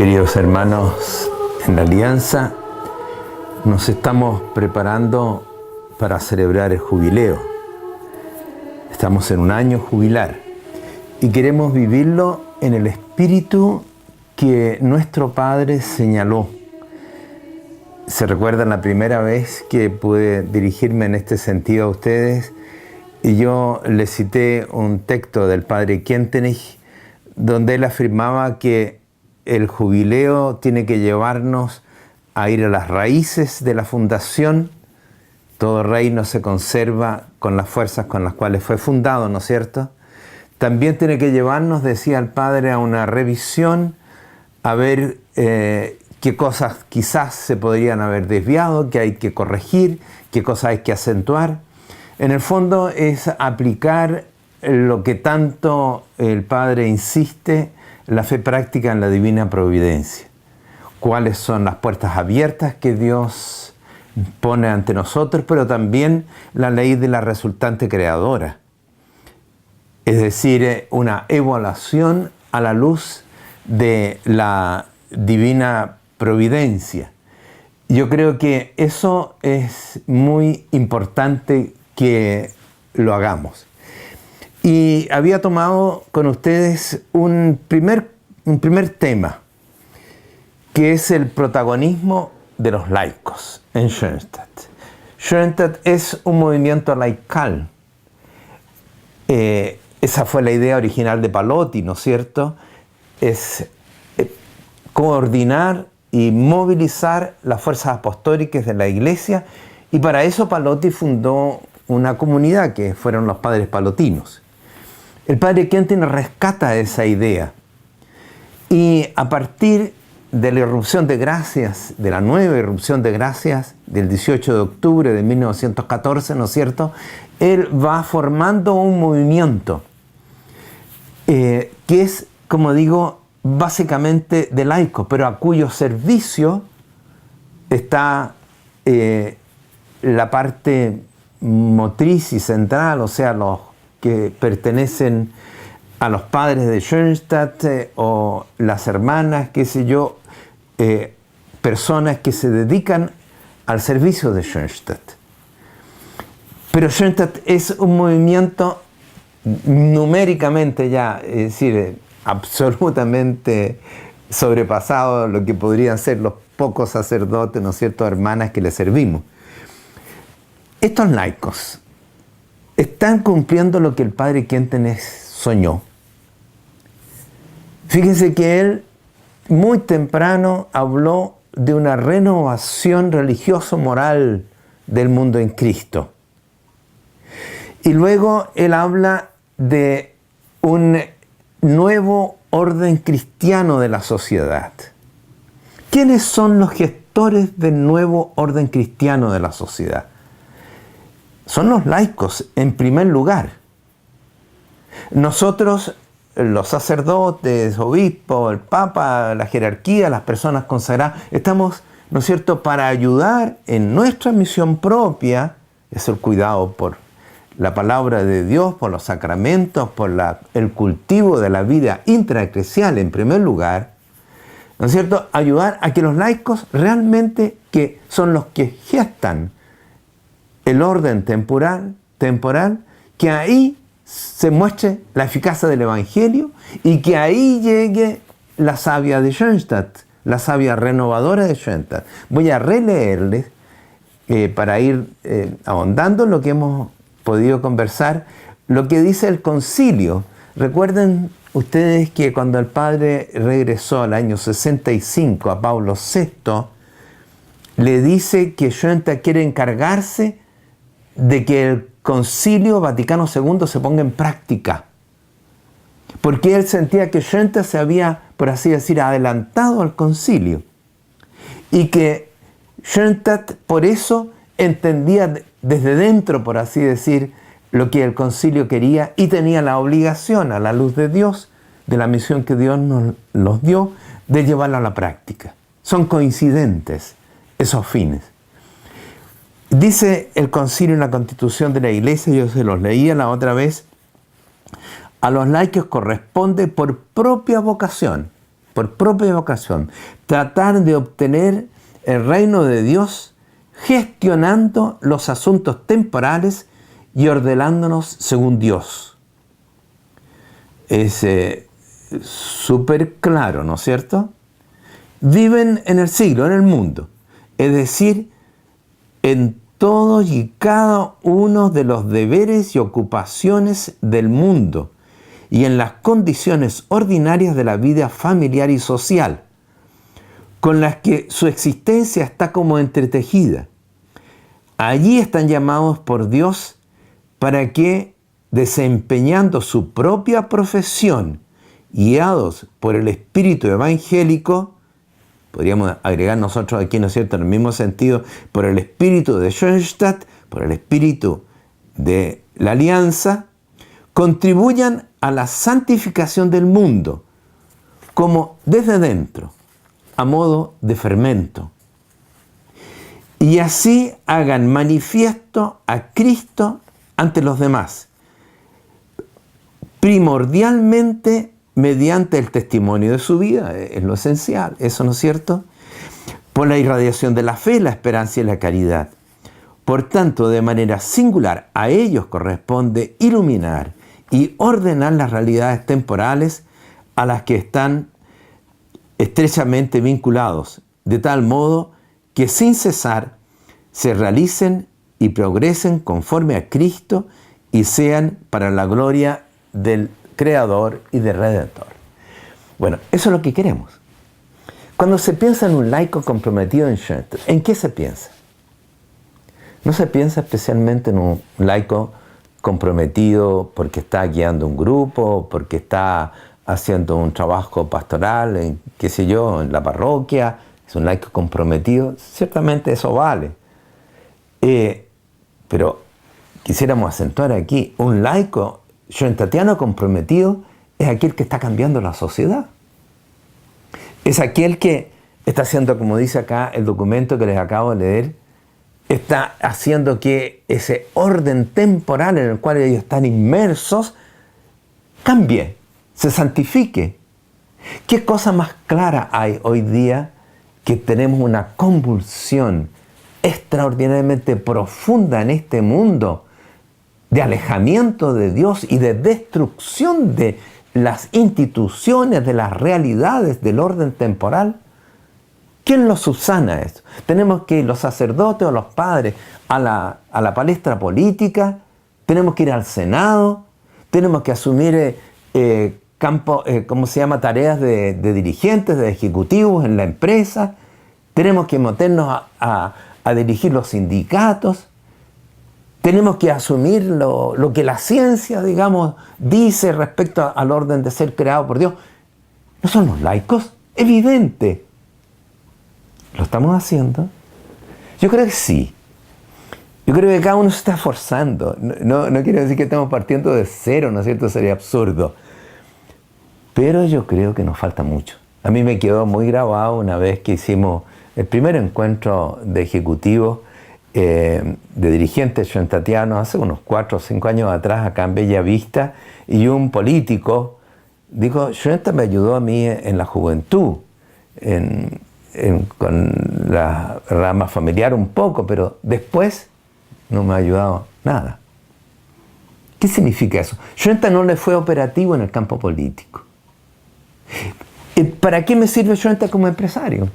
Queridos hermanos en la Alianza, nos estamos preparando para celebrar el jubileo. Estamos en un año jubilar y queremos vivirlo en el espíritu que nuestro Padre señaló. ¿Se recuerdan la primera vez que pude dirigirme en este sentido a ustedes? Y yo les cité un texto del Padre Kentenich, donde él afirmaba que el jubileo tiene que llevarnos a ir a las raíces de la fundación. Todo reino se conserva con las fuerzas con las cuales fue fundado, ¿no es cierto? También tiene que llevarnos, decía el Padre, a una revisión, a ver qué cosas quizás se podrían haber desviado, qué hay que corregir, qué cosas hay que acentuar. En el fondo es aplicar lo que tanto el Padre insiste, la fe práctica en la divina providencia. Cuáles son las puertas abiertas que Dios pone ante nosotros, pero también la ley de la resultante creadora. Es decir, una evaluación a la luz de la divina providencia. Yo creo que eso es muy importante que lo hagamos. Y había tomado con ustedes un primer tema, que es el protagonismo de los laicos en Schoenstatt. Schoenstatt es un movimiento laical. Esa fue la idea original de Palotti, ¿no es cierto? Es coordinar y movilizar las fuerzas apostólicas de la Iglesia, y para eso Palotti fundó una comunidad que fueron los padres palotinos. El Padre Kentenich rescata esa idea y a partir de la irrupción de gracias, de la nueva irrupción de gracias del 18 de octubre de 1914, ¿no es cierto?, él va formando un movimiento que es, como digo, básicamente de laicos, pero a cuyo servicio está la parte motriz y central, o sea, los que pertenecen a los padres de Schoenstatt o las hermanas, qué sé yo, personas que se dedican al servicio de Schoenstatt. Pero Schoenstatt es un movimiento numéricamente ya, es decir, absolutamente sobrepasado lo que podrían ser los pocos sacerdotes, ¿no es cierto?, hermanas que le servimos. Estos laicos están cumpliendo lo que el Padre Kentenich soñó. Fíjense que él muy temprano habló de una renovación religioso-moral del mundo en Cristo. Y luego él habla de un nuevo orden cristiano de la sociedad. ¿Quiénes son los gestores del nuevo orden cristiano de la sociedad? Son los laicos, en primer lugar. Nosotros, los sacerdotes, obispos, el Papa, la jerarquía, las personas consagradas, estamos, ¿no es cierto?, para ayudar en nuestra misión propia, es el cuidado por la palabra de Dios, por los sacramentos, por el cultivo de la vida intraeclesial en primer lugar, ¿no es cierto?, ayudar a que los laicos realmente, que son los que gestan el orden temporal, que ahí se muestre la eficacia del Evangelio y que ahí llegue la savia de Schoenstatt, la savia renovadora de Schoenstatt. Voy a releerles para ir ahondando en lo que hemos podido conversar, lo que dice el concilio. Recuerden ustedes que cuando el Padre regresó al año 65 a Pablo VI, le dice que Schoenstatt quiere encargarse de que el Concilio Vaticano II se ponga en práctica, porque él sentía que Schoenstatt se había, por así decir, adelantado al concilio, y que Schoenstatt por eso entendía desde dentro, por así decir, lo que el concilio quería y tenía la obligación, a la luz de Dios, de la misión que Dios nos dio, de llevarla a la práctica. Son coincidentes esos fines. Dice el concilio en la Constitución de la Iglesia, yo se los leía la otra vez, a los laicos corresponde por propia vocación por propia vocación, tratar de obtener el reino de Dios gestionando los asuntos temporales y ordenándonos según Dios. Es súper claro, ¿no es cierto? Viven en el siglo, en el mundo, es decir, en todos y cada uno de los deberes y ocupaciones del mundo y en las condiciones ordinarias de la vida familiar y social, con las que su existencia está como entretejida. Allí están llamados por Dios para que, desempeñando su propia profesión, guiados por el espíritu evangélico, podríamos agregar nosotros aquí, ¿no es cierto?, en el mismo sentido, por el espíritu de Schoenstatt, por el espíritu de la alianza, contribuyan a la santificación del mundo, como desde dentro, a modo de fermento. Y así hagan manifiesto a Cristo ante los demás, primordialmente mediante el testimonio de su vida, es lo esencial, eso, ¿no es cierto? Por la irradiación de la fe, la esperanza y la caridad. Por tanto, de manera singular, a ellos corresponde iluminar y ordenar las realidades temporales a las que están estrechamente vinculados, de tal modo que sin cesar se realicen y progresen conforme a Cristo y sean para la gloria del Creador y del Redentor. Bueno, eso es lo que queremos. Cuando se piensa en un laico comprometido en Schoenstatt, ¿en qué se piensa? No se piensa especialmente en un laico comprometido porque está guiando un grupo, porque está haciendo un trabajo pastoral, en, qué sé yo, en la parroquia. Es un laico comprometido. Ciertamente eso vale. Pero quisiéramos acentuar aquí, un laico schoenstattiano comprometido es aquel que está cambiando la sociedad. Es aquel que está haciendo, como dice acá el documento que les acabo de leer, está haciendo que ese orden temporal en el cual ellos están inmersos cambie, se santifique. ¿Qué cosa más clara hay hoy día que tenemos una convulsión extraordinariamente profunda en este mundo de alejamiento de Dios y de destrucción de las instituciones, de las realidades del orden temporal? ¿Quién lo subsana esto? Tenemos que ir los sacerdotes o los padres a la palestra política, tenemos que ir al Senado, tenemos que asumir tareas de dirigentes, de ejecutivos en la empresa, tenemos que meternos a dirigir los sindicatos, tenemos que asumir lo que la ciencia, digamos, dice respecto al orden de ser creado por Dios. ¿No son los laicos? Evidente. ¿Lo estamos haciendo? Yo creo que sí. Yo creo que cada uno se está esforzando. No quiero decir que estamos partiendo de cero, ¿no es cierto? Sería absurdo. Pero yo creo que nos falta mucho. A mí me quedó muy grabado una vez que hicimos el primer encuentro de ejecutivos, de dirigentes schoenstattianos, hace unos 4 o 5 años atrás, acá en Bella Vista, y un político dijo: Schoenstatt me ayudó a mí en la juventud, con la rama familiar un poco, pero después no me ha ayudado nada. ¿Qué significa eso? Schoenstatt no le fue operativo en el campo político. ¿Para qué me sirve Schoenstatt como empresario?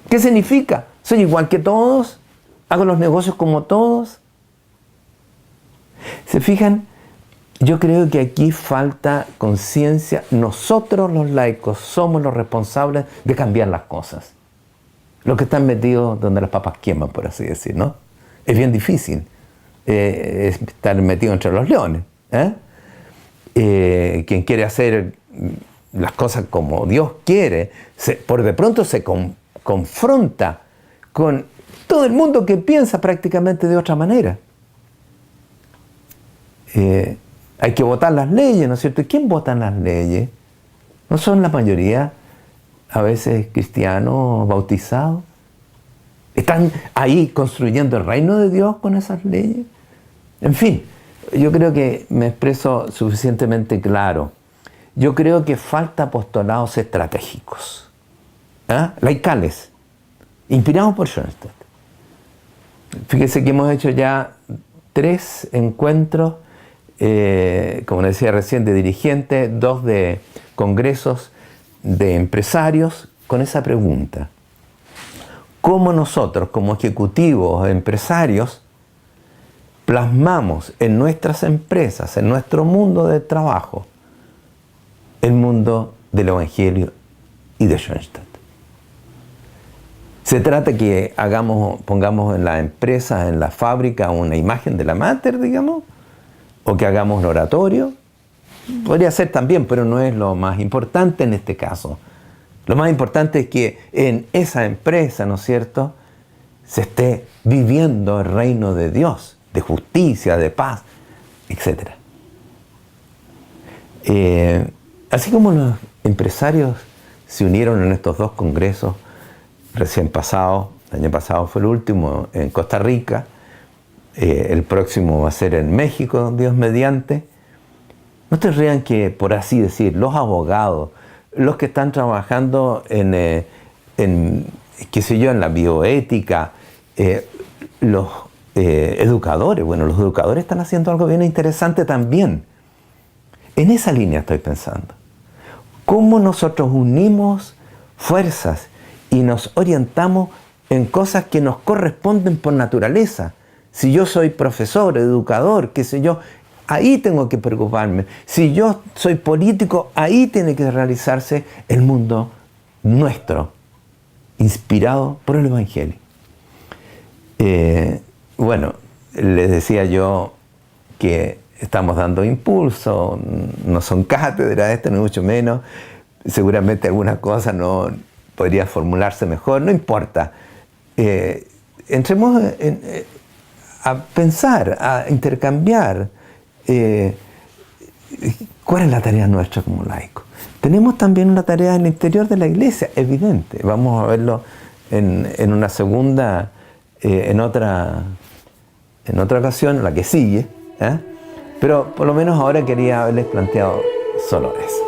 ¿Qué significa? ¿Soy igual que todos? ¿Hago los negocios como todos? ¿Se fijan? Yo creo que aquí falta conciencia. Nosotros los laicos somos los responsables de cambiar las cosas. Los que están metidos donde las papas queman, por así decir, ¿no? Es bien difícil estar metido entre los leones. Quien quiere hacer las cosas como Dios quiere, por de pronto se confronta con todo el mundo que piensa prácticamente de otra manera. Hay que votar las leyes, ¿no es cierto? ¿Y quién vota las leyes? ¿No son la mayoría a veces cristianos bautizados? ¿Están ahí construyendo el reino de Dios con esas leyes? En fin, yo creo que me expreso suficientemente claro. yo creo que falta apostolados estratégicos, laicales, inspirados por Schoenstatt. Fíjese que hemos hecho ya 3 encuentros, como decía recién, de dirigentes, 2 de congresos de empresarios, con esa pregunta. ¿Cómo nosotros, como ejecutivos, empresarios, plasmamos en nuestras empresas, en nuestro mundo de trabajo, el mundo del Evangelio y de Schoenstatt? Se trata que pongamos en la empresa, en la fábrica, una imagen de la Mater, digamos, o que hagamos un oratorio. Podría ser también, pero no es lo más importante en este caso. Lo más importante es que en esa empresa, ¿no es cierto?, se esté viviendo el reino de Dios, de justicia, de paz, etc. Así como los empresarios se unieron en estos 2 congresos recién pasados, el año pasado fue el último en Costa Rica, el próximo va a ser en México, Dios mediante. No te rían que, por así decir, los abogados, los que están trabajando en qué sé yo, en la bioética, los educadores, bueno, los educadores están haciendo algo bien interesante también. En esa línea estoy pensando. ¿Cómo nosotros unimos fuerzas y nos orientamos en cosas que nos corresponden por naturaleza? Si yo soy profesor, educador, qué sé yo, ahí tengo que preocuparme. Si yo soy político, ahí tiene que realizarse el mundo nuestro, inspirado por el Evangelio. Bueno, les decía yo que estamos dando impulso, no son cátedras, esto ni mucho menos. Seguramente alguna cosa no podría formularse mejor, no importa. Entremos a pensar, a intercambiar. ¿Cuál es la tarea nuestra como laicos? Tenemos también una tarea en el interior de la iglesia, evidente. Vamos a verlo en una segunda, en otra ocasión, la que sigue. Pero por lo menos ahora quería haberles planteado solo eso.